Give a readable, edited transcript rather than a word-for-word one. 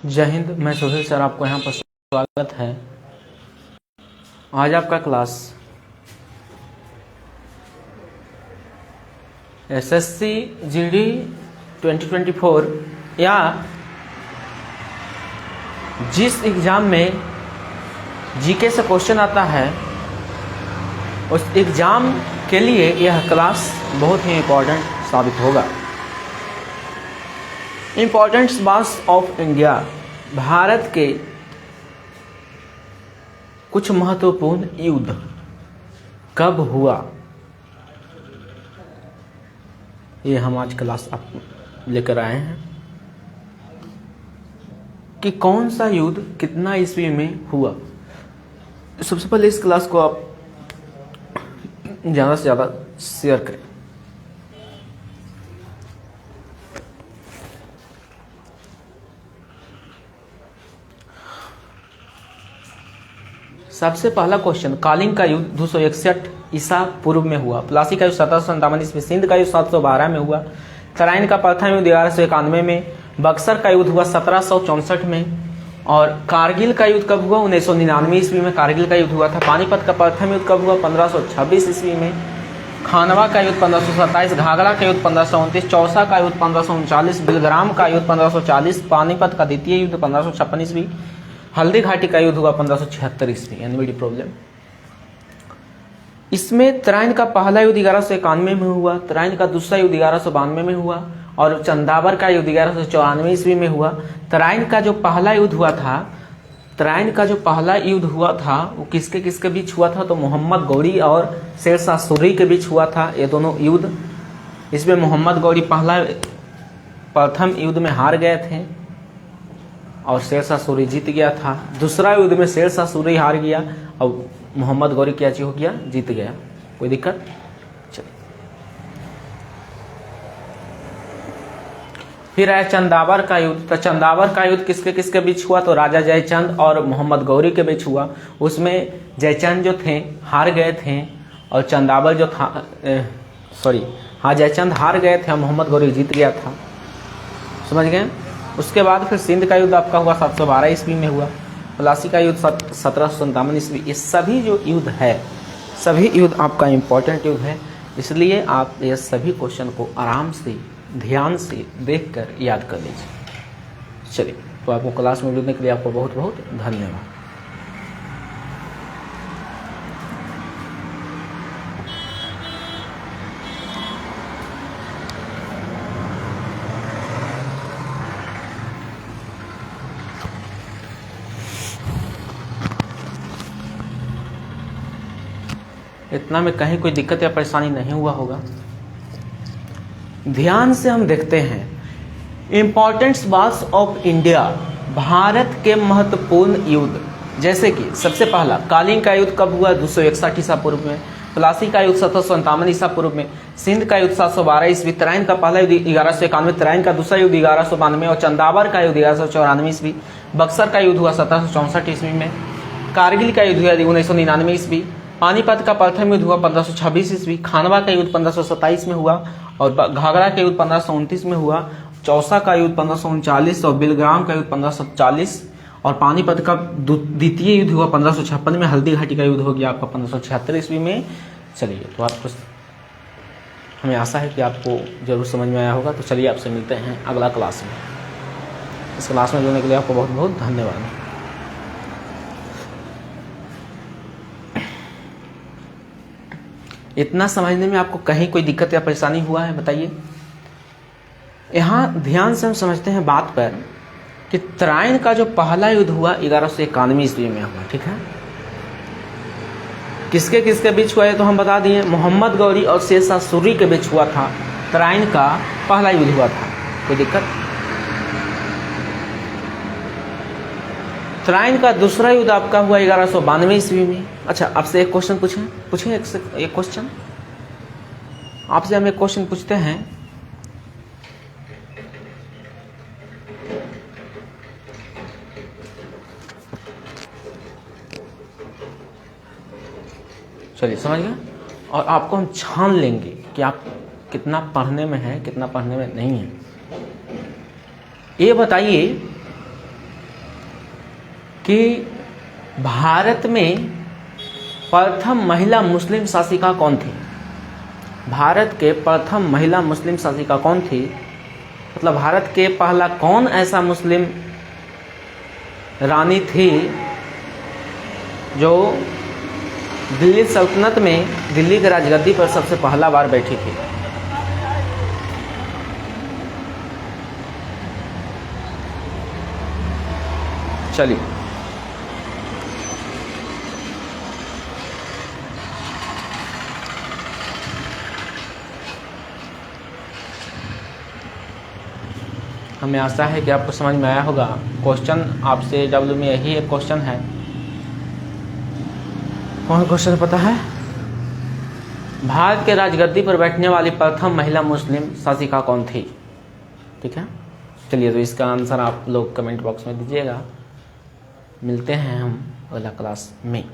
जय हिंद। मैं सुधीर सर, आपको यहाँ पर स्वागत है। आज आपका क्लास एसएससी जीडी 2024 या जिस एग्ज़ाम में जीके से क्वेश्चन आता है उस एग्ज़ाम के लिए यह क्लास बहुत ही इम्पोर्टेंट साबित होगा। Important mass of India, Bharat के कुछ महत्वपूर्ण युद्ध कब हुआ, ये हम आज क्लास आप लेकर आए हैं कि कौन सा युद्ध कितना ईस्वी में हुआ। सबसे पहले इस क्लास को आप ज़्यादा से ज़्यादा शेयर करें। सबसे पहला क्वेश्चन, कालिंग का युद्ध 261 ईसा पूर्व में हुआ। प्लासी का युद्ध 1757 ईस्वी, सिंध का युद्ध 712 में हुआ। तराइन का प्रथम युद्ध 1191 में, बक्सर का युद्ध हुआ 1764 में, और कारगिल का युद्ध कब हुआ? 1999 ईस्वी में कारगिल का युद्ध हुआ था। पानीपत का प्रथम युद्ध कब हुआ? 1526 ईस्वी में। खानवा का युद्ध 1527, घाघरा का युद्ध 1529, चौसा का युद्ध 1539, बिलग्राम का युद्ध 1540, पानीपत का द्वितीय युद्ध 1556 ईस्वी, हल्दी घाटी का युद्ध हुआ 1576 ईस्वी। यानी बड़ी प्रॉब्लम इसमें तराइन का पहला युद्ध 1191 में हुआ, तराइन का दूसरा युद्ध 1192 में हुआ, और चंदावर का युद्ध 1194 ईस्वी में हुआ। तराइन का जो पहला युद्ध हुआ था, तराइन का जो पहला युद्ध हुआ था वो किसके किसके बीच हुआ था? तो मोहम्मद गौरी और शेरशाह सूरी के बीच हुआ था ये दोनों युद्ध। इसमें मोहम्मद गौरी प्रथम युद्ध में हार गए थे और शेरशाह सूरी जीत गया था। दूसरा युद्ध में शेरशाह सूरी हार गया और मोहम्मद गौरी क्या हो गया? जीत गया। कोई दिक्कत? चलिए, फिर आया चंदावर का युद्ध। तो चंदावर का युद्ध किसके किसके बीच हुआ? तो राजा जयचंद और मोहम्मद गौरी के बीच हुआ। उसमें जयचंद जो थे हार गए थे और चंदावर जो था जयचंद हार गए थे और मोहम्मद गौरी जीत गया था। समझ गए? उसके बाद फिर सिंध का युद्ध आपका हुआ 712 ईस्वी में हुआ। प्लासी का युद्ध 1757 ईस्वी। ये सभी जो युद्ध है, सभी युद्ध आपका इम्पोर्टेंट युद्ध है, इसलिए आप ये सभी क्वेश्चन को आराम से ध्यान से देखकर याद कर लीजिए। चलिए, तो आपको क्लास में जुड़ने के लिए आपको बहुत बहुत धन्यवाद। इतना में कहीं कोई दिक्कत या परेशानी नहीं हुआ होगा? ध्यान से हम देखते हैं important bars of India, Bharat के महत्वपूर्ण युद्ध। जैसे कि सबसे पहला कालिंग का युद्ध कब हुआ? 261 ईसा पूर्व में। प्लासी का युद्ध 1757 ईसा पूर्व में। सिंध का युद्ध 712 ईस्वी। तराइन का पहला युद्ध 1191, तराइन का दूसरा युद्ध 1192 और चंदावर का युद्ध 1194 ईस्वी। बक्सर का युद्ध हुआ 1764 ईस्वी में। कारगिल का युद्ध हुआ 1999 ईस्वी। पानीपत का प्रथम युद्ध हुआ 1526 ईस्वी। खानवा का युद्ध 1527 में हुआ और घाघरा का युद्ध 1529 में हुआ। चौसा का युद्ध 1539 और बिलग्राम का युद्ध 1540 और पानीपत का द्वितीय युद्ध हुआ 1556 में। हल्दी घाटी का युद्ध हो गया आपका 1576 ईस्वी में। चलिए, तो आपको हमें आशा है कि आपको जरूर समझ में आया होगा। तो चलिए, आपसे मिलते हैं अगला क्लास में। इस क्लास में जुड़ने के लिए आपको बहुत बहुत धन्यवाद। इतना समझने में आपको कहीं कोई दिक्कत या परेशानी हुआ है? बताइए। यहाँ ध्यान से हम समझते हैं बात पर कि तराइन का जो पहला युद्ध हुआ 1191 ईस्वी में हुआ। ठीक है, किसके किसके बीच हुआ है तो हम बता दिए, मोहम्मद गौरी और शेरशाह सूरी के बीच हुआ था। तराइन का पहला युद्ध हुआ था। कोई दिक्कत? तराइन का दूसरा युद्ध आपका हुआ 1192 ईस्वी में। अच्छा, आपसे एक क्वेश्चन पूछें एक क्वेश्चन आपसे हम एक क्वेश्चन पूछते हैं। चलिए, समझ गए? और आपको हम छान लेंगे कि आप कितना पढ़ने में है, कितना पढ़ने में नहीं है। ये बताइए कि भारत में प्रथम महिला मुस्लिम शासिका कौन थी। भारत के प्रथम महिला मुस्लिम शासिका कौन थी, मतलब भारत के पहला कौन ऐसा मुस्लिम रानी थी जो दिल्ली सल्तनत में दिल्ली की राजगद्दी पर सबसे पहला बार बैठी थी। चलिए हमें आशा है कि आपको समझ में आया होगा। क्वेश्चन आपसे डब्ल्यू में यही एक क्वेश्चन है। कौन क्वेश्चन पता है? भारत के राजगद्दी पर बैठने वाली प्रथम महिला मुस्लिम शासिका कौन थी? ठीक है, चलिए तो इसका आंसर आप लोग कमेंट बॉक्स में दीजिएगा। मिलते हैं हम अगला क्लास में।